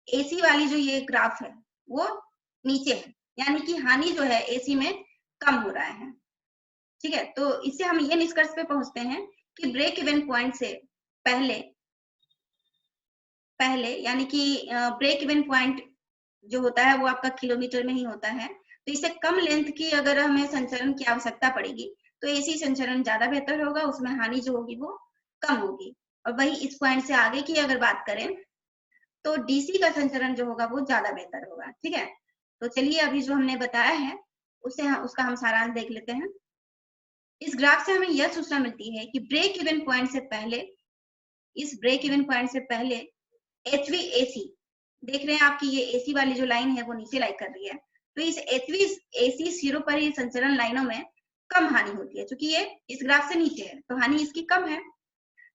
एसी वाली जो ये ग्राफ है वो नीचे है, यानी कि हानि जो है एसी में कम हो रहा है। ठीक है, तो इससे हम ये निष्कर्ष पे पहुंचते हैं कि ब्रेक इवन पॉइंट से पहले यानी कि ब्रेक इवन पॉइंट जो होता है वो आपका किलोमीटर में ही होता है, तो इससे कम लेंथ की अगर हमें संचरण की आवश्यकता पड़ेगी तो एसी संचरण ज्यादा बेहतर होगा, उसमें हानि जो होगी वो कम होगी। और वही इस पॉइंट से आगे की अगर बात करें तो डीसी का संचरण जो होगा वो ज्यादा बेहतर होगा। ठीक है, तो चलिए अभी जो हमने बताया है उसका हम सारांश देख लेते हैं। इस ग्राफ से हमें यह सूचना मिलती है कि ब्रेक इवन पॉइंट से पहले, इस ब्रेक इवन पॉइंट से पहले एचवीएसी, देख रहे हैं आपकी ये एसी वाली जो लाइन है वो नीचे लाइक कर रही है, तो इस एचवीएसी शिरोपरि संचरण लाइनों में कम हानि होती है, क्योंकि ये इस ग्राफ से नीचे है तो हानि इसकी कम है।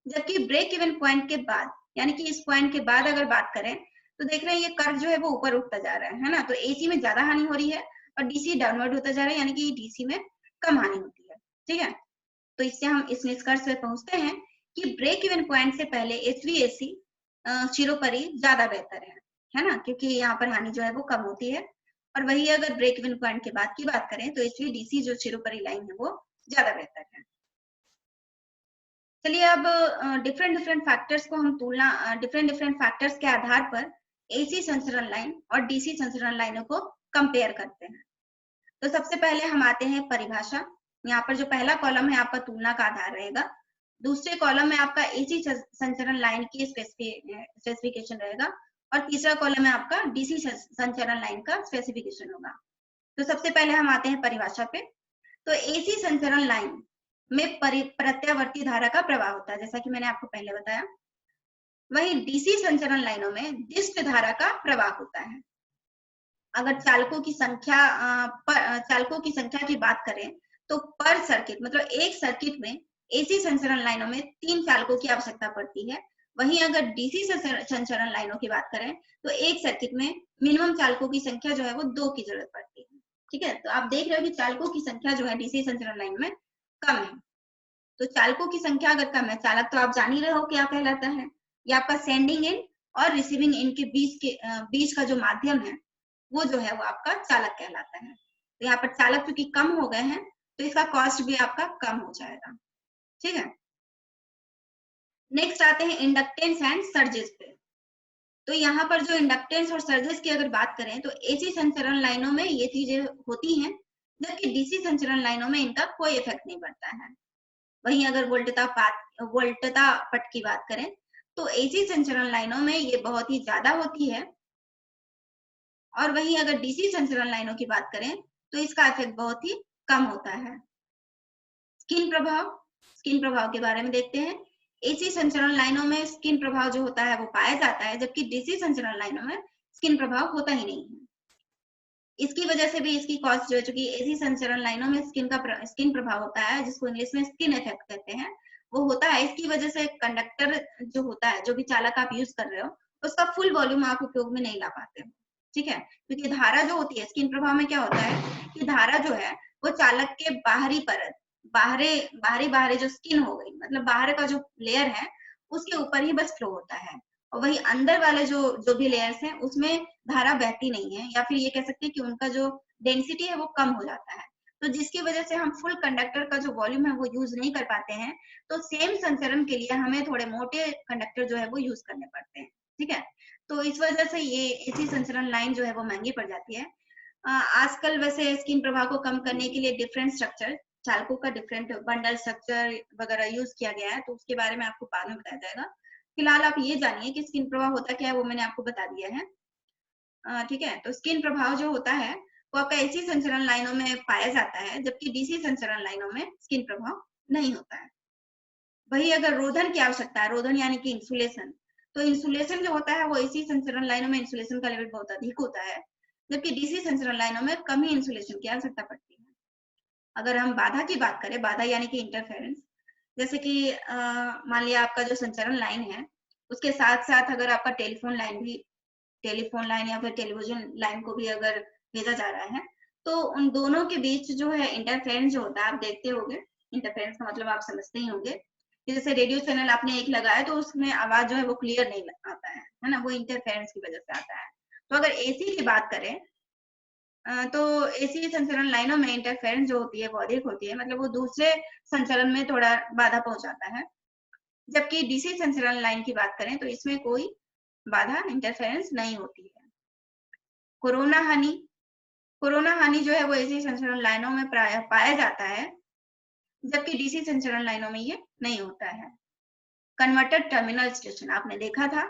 जबकि ब्रेक इवन पॉइंट के बाद यानी कि इस पॉइंट के बाद अगर बात करें तो देख रहे हैं ये कर्व जो है वो ऊपर उठता जा रहा है ना, तो एसी में ज्यादा हानि हो रही है और डीसी डाउनवर्ड होता जा रहा है, यानी कि डीसी में कम हानि होती है। ठीक है, तो इससे हम इस निष्कर्ष पे पहुंचते हैं कि ब्रेक इवन पॉइंट से पहले एचवीएसी चिरोपरि ज्यादा बेहतर है ना, क्योंकि यहाँ पर हानि जो है वो कम होती है। और वही अगर ब्रेक इवन पॉइंट के बाद की बात करें तो एचवीडीसी जो चिरोपरि लाइन है वो ज्यादा बेहतर है। चलिए अब डिफरेंट डिफरेंट फैक्टर्स को हम तुलना डिफरेंट डिफरेंट फैक्टर्स के आधार पर एसी संचरण लाइन और डीसी संचरण लाइनों को कंपेयर करते हैं। तो सबसे पहले हम आते हैं परिभाषा। यहाँ पर जो पहला कॉलम है आपका तुलना का आधार रहेगा, दूसरे कॉलम में आपका एसी संचरण लाइन की स्पेसिफिकेशन रहेगा और तीसरा कॉलम है आपका डीसी संचरण लाइन का स्पेसिफिकेशन होगा। तो सबसे पहले हम आते हैं परिभाषा पे। तो एसी संचरण लाइन में प्रत्यावर्ती धारा का प्रवाह होता है, जैसा कि मैंने आपको पहले बताया। वहीं डीसी संचरण लाइनों में दिष्ट धारा का प्रवाह होता है। अगर चालकों की संख्या की बात करें तो पर सर्किट मतलब एक सर्किट में एसी संचरण लाइनों में 3 चालकों की आवश्यकता पड़ती है। वहीं अगर डीसी संचरण लाइनों की बात करें तो एक सर्किट में मिनिमम चालकों की संख्या जो है वो 2 की जरूरत पड़ती है। ठीक है, तो आप देख रहे हो कि चालकों की संख्या जो है डीसी संचरण लाइन में कम है। तो चालकों की संख्या अगर कम है, चालक तो आप जान ही रहे हो क्या कहलाता है, ये आपका सेंडिंग एंड और रिसीविंग एंड के बीच का जो माध्यम है वो जो है वो आपका चालक कहलाता है। तो यहाँ पर चालक चूंकि कम हो गए हैं तो इसका कॉस्ट भी आपका कम हो जाएगा। ठीक है, नेक्स्ट आते हैं इंडक्टेंस एंड सर्जेस पे। तो यहाँ पर जो इंडक्टेंस और सर्जेस की अगर बात करें तो एसी संचरण लाइनों में ये चीजें होती हैं, जबकि डीसी संचरण लाइनों में इनका कोई इफेक्ट नहीं पड़ता है। वहीं अगर वोल्टता पट की बात करें तो एसी संचरण लाइनों में ये बहुत ही ज्यादा होती है, और वहीं अगर डीसी संचरण लाइनों की बात करें तो इसका इफेक्ट बहुत ही कम होता है। स्किन प्रभाव के बारे में देखते हैं। एसी संचरण लाइनों में स्किन प्रभाव जो होता है वो पाया जाता है, जबकि डीसी संचरण लाइनों में स्किन प्रभाव होता ही नहीं है। इसकी वजह से भी इसकी कॉस्ट जो है, चूंकि एसी संचरण लाइनों में स्किन प्रभाव होता है जिसको इंग्लिश में स्किन इफेक्ट कहते हैं, वो होता है। इसकी वजह से कंडक्टर जो होता है, जो भी चालक आप यूज कर रहे हो, उसका फुल वॉल्यूम आप उपयोग में नहीं ला पाते हो। ठीक है, क्योंकि धारा जो होती है स्किन प्रभाव में क्या होता है कि धारा जो है वो चालक के बाहरी परत, बाहरी जो स्किन हो गई, मतलब बाहर का जो लेयर है उसके ऊपर ही बस फ्लो होता है, और वही अंदर वाले जो भी लेयर्स हैं उसमें धारा बहती नहीं है, या फिर ये कह सकते हैं कि उनका जो डेंसिटी है वो कम हो जाता है। तो जिसकी वजह से हम फुल कंडक्टर का जो वॉल्यूम है वो यूज नहीं कर पाते हैं। तो सेम संचरण के लिए हमें थोड़े मोटे कंडक्टर जो है वो यूज करने पड़ते हैं। ठीक है, तो इस वजह से ये एसी संचरण लाइन जो है वो महंगी पड़ जाती है। आजकल वैसे स्किन प्रभाव को कम करने के लिए डिफरेंट स्ट्रक्चर, चालकों का डिफरेंट बंडल स्ट्रक्चर वगैरह यूज किया गया है, तो उसके बारे में आपको बाद में बताया जाएगा। फिलहाल आप ये जानिए कि स्किन प्रभाव होता क्या है, वो मैंने आपको बता दिया है। ठीक है, तो स्किन प्रभाव जो होता है वो आपका एसी संचरण लाइनों में पाया जाता है, जबकि डीसी संचरण लाइनों में स्किन प्रभाव नहीं होता है। वही अगर रोधन की आवश्यकता है, रोधन यानी कि इंसुलेशन, तो इंसुलेशन जो होता है वो एसी संचरण लाइनों में इंसुलेशन का लेवल बहुत अधिक होता है, जबकि डीसी संचरण लाइनों में कम ही इंसुलेशन की आवश्यकता पड़ती है। अगर हम बाधा की बात करें, बाधा यानी कि इंटरफेरेंस, जैसे कि मान लिया आपका जो संचरण लाइन है उसके साथ साथ अगर आपका टेलीफोन लाइन या फिर टेलीविजन लाइन को भी अगर भेजा जा रहा है, तो उन दोनों के बीच जो है इंटरफेरेंस जो होता है, आप देखते होंगे इंटरफेरेंस का मतलब आप समझते ही होंगे कि जैसे रेडियो चैनल आपने एक लगाया तो उसमें आवाज जो है वो क्लियर नहीं आता है ना, वो इंटरफेरेंस की वजह से आता है। तो अगर एसी की बात करें तो एसी संचरण लाइनों में इंटरफेरेंस जो होती है वो अधिक होती है, मतलब वो दूसरे संचरण में थोड़ा बाधा पहुंचाता है। जबकि डीसी संचरण लाइन की बात करें तो इसमें कोई बाधा इंटरफेरेंस नहीं होती है। कोरोना हानि जो है वो एसी संचरण लाइनों में प्राय पाया जाता है, जबकि डीसी संचरण लाइनों में ये नहीं होता है। कन्वर्टर टर्मिनल स्टेशन आपने देखा था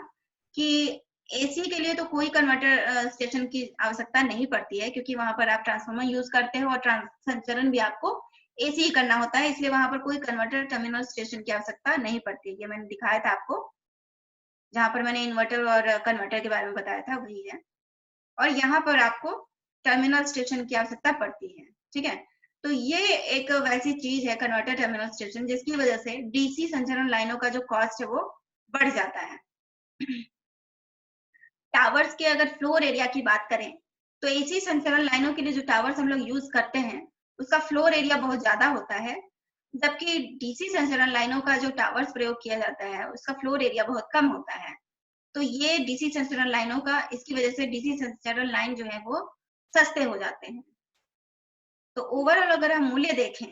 कि एसी के लिए तो कोई कन्वर्टर स्टेशन की आवश्यकता नहीं पड़ती है, क्योंकि वहां पर आप ट्रांसफार्मर यूज करते हो और संचरण भी आपको एसी ही करना होता है, इसलिए वहां पर कोई कन्वर्टर टर्मिनल स्टेशन की आवश्यकता नहीं पड़ती है। ये मैंने दिखाया था आपको, जहां पर मैंने इन्वर्टर और कन्वर्टर के बारे में बताया था वही है। और यहाँ पर आपको टर्मिनल स्टेशन की आवश्यकता पड़ती है। ठीक है, तो ये एक वैसी चीज है कन्वर्टर टर्मिनल स्टेशन जिसकी वजह से डीसी संचरण लाइनों का जो कॉस्ट है वो बढ़ जाता है। टावर्स के अगर फ्लोर एरिया की बात करें तो एसी संचरण लाइनों के लिए जो टावर्स हम लोग यूज करते हैं उसका फ्लोर एरिया बहुत ज्यादा होता है, जबकि डीसी संचरण लाइनों का जो टावर्स प्रयोग किया जाता है उसका फ्लोर एरिया बहुत कम होता है। तो ये डीसी संचरण लाइनों का, इसकी वजह से डीसी संचरण लाइन जो है वो सस्ते हो जाते हैं। तो ओवरऑल अगर हम मूल्य देखें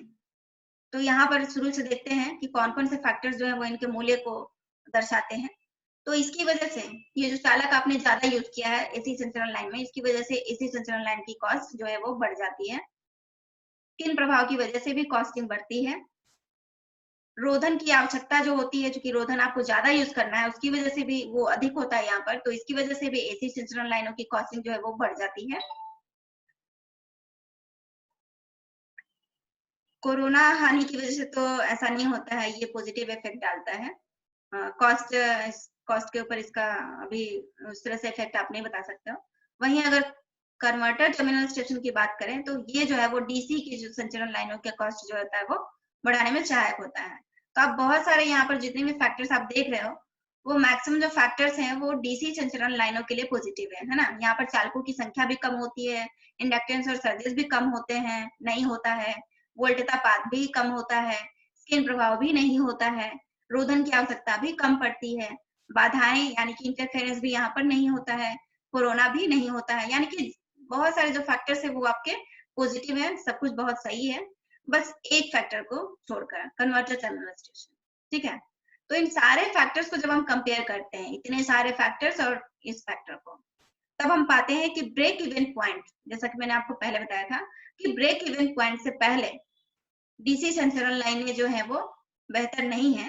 तो यहाँ पर शुरू से देखते हैं कि कौन कौन से फैक्टर्स जो है वो इनके मूल्य को दर्शाते हैं। तो इसकी वजह से ये जो चालक आपने ज्यादा यूज किया है एसी संचरण लाइन में, इसकी वजह से एसी संचरण लाइन की कॉस्ट जो है वो बढ़ जाती है। किन प्रभाव की वजह से भी कॉस्टिंग बढ़ती है? रोधन की आवश्यकता जो होती है, चूंकि रोधन आपको ज्यादा यूज करना है उसकी वजह से भी वो अधिक होता है यहाँ पर, तो इसकी वजह से भी एसी संचरण लाइनों की कॉस्टिंग जो है वो बढ़ जाती है। कोरोना हानि की वजह से तो ऐसा नहीं होता है, ये पॉजिटिव इफेक्ट डालता है। कॉस्ट कॉस्ट के ऊपर इसका अभी उस तरह से इफेक्ट आप नहीं बता सकते हो। वहीं अगर कन्वर्टर टर्मिनल स्टेशन की बात करें तो ये जो है वो डीसी की जो संचरण लाइनों के कॉस्ट जो होता है वो बढ़ाने में सहायक होता है। तो आप बहुत सारे यहाँ पर जितने भी फैक्टर्स आप देख रहे हो वो मैक्सिमम जो फैक्टर्स हैं वो डीसी संचरण लाइनों के लिए पॉजिटिव है ना। यहाँ पर चालकों की संख्या भी कम होती है, इंडक्टेंस और सर्जेस भी कम होते हैं, नहीं होता है, वोल्टता पात भी कम होता है, स्किन प्रभाव भी नहीं होता है, रोधन की आवश्यकता भी कम पड़ती है, बाधाएं यानी कि इंटरफेरेंस भी यहाँ पर नहीं होता है, कोरोना भी नहीं होता है, यानी कि बहुत सारे जो फैक्टर्स है वो आपके पॉजिटिव है, सब कुछ बहुत सही है, बस एक फैक्टर को छोड़कर, कन्वर्टर टर्मिनल स्टेशन। ठीक है, तो इन सारे फैक्टर्स को जब हम कंपेयर करते हैं, इतने सारे फैक्टर्स और इस फैक्टर को, तब हम पाते हैं कि ब्रेक इवन पॉइंट, जैसा कि मैंने आपको पहले बताया था कि ब्रेक इवन पॉइंट से पहले डीसी संचरण लाइनें जो है वो बेहतर नहीं है,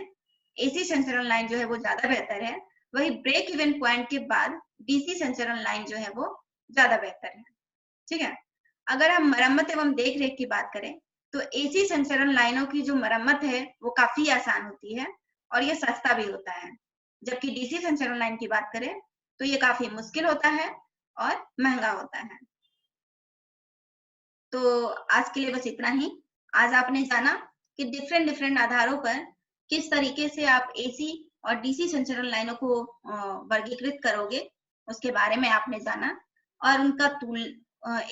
एसी संचरण लाइन जो है वो ज्यादा बेहतर है। वही ब्रेक इवन पॉइंट के बाद डीसी संचरण लाइन जो है वो ज्यादा बेहतर है। ठीक है, अगर हम मरम्मत एवं देख रेख की बात करें तो एसी संचरण लाइनों की जो मरम्मत है वो काफी आसान होती है और ये सस्ता भी होता है, जबकि डीसी संचरण लाइन की बात करें तो ये काफी मुश्किल होता है और महंगा होता है। तो आज के लिए बस इतना ही। आज आपने जाना कि डिफरेंट डिफरेंट आधारों पर किस तरीके से आप एसी और डीसी संचरण लाइनों को वर्गीकृत करोगे, उसके बारे में आपने जाना, और उनका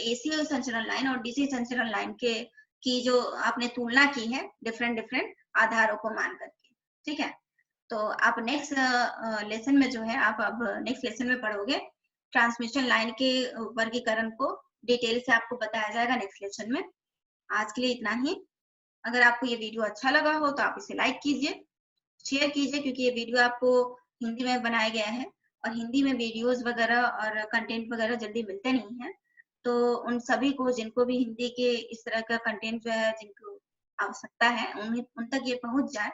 एसी संचरण लाइन और डीसी संचरण लाइन के की जो आपने तुलना की है डिफरेंट डिफरेंट आधारों को मान करके। ठीक है, तो आप नेक्स्ट लेसन में जो है आप अब नेक्स्ट लेसन में पढ़ोगे ट्रांसमिशन लाइन के वर्गीकरण को डिटेल से आपको बताया जाएगा नेक्स्ट लेसन में। आज के लिए इतना ही। अगर आपको ये वीडियो अच्छा लगा हो तो आप इसे लाइक कीजिए, शेयर कीजिए, क्योंकि ये वीडियो आपको हिंदी में बनाया गया है और हिंदी में वीडियोस वगैरह और कंटेंट वगैरह जल्दी मिलते नहीं है। तो उन सभी को जिनको भी हिंदी के इस तरह का कंटेंट जो है जिनको आवश्यकता है उन तक ये पहुंच जाए,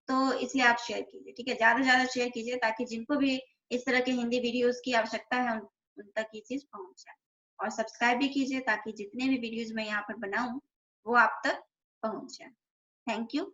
तो इसलिए आप शेयर कीजिए। ठीक है, ज्यादा से ज्यादा शेयर कीजिए ताकि जिनको भी इस तरह के हिंदी वीडियोस की आवश्यकता है उन तक ये चीज पहुंच जाए। और सब्सक्राइब भी कीजिए ताकि जितने भी वीडियोस मैं यहाँ पर बनाऊं वो आप तक पहुंच जाए। Thank you.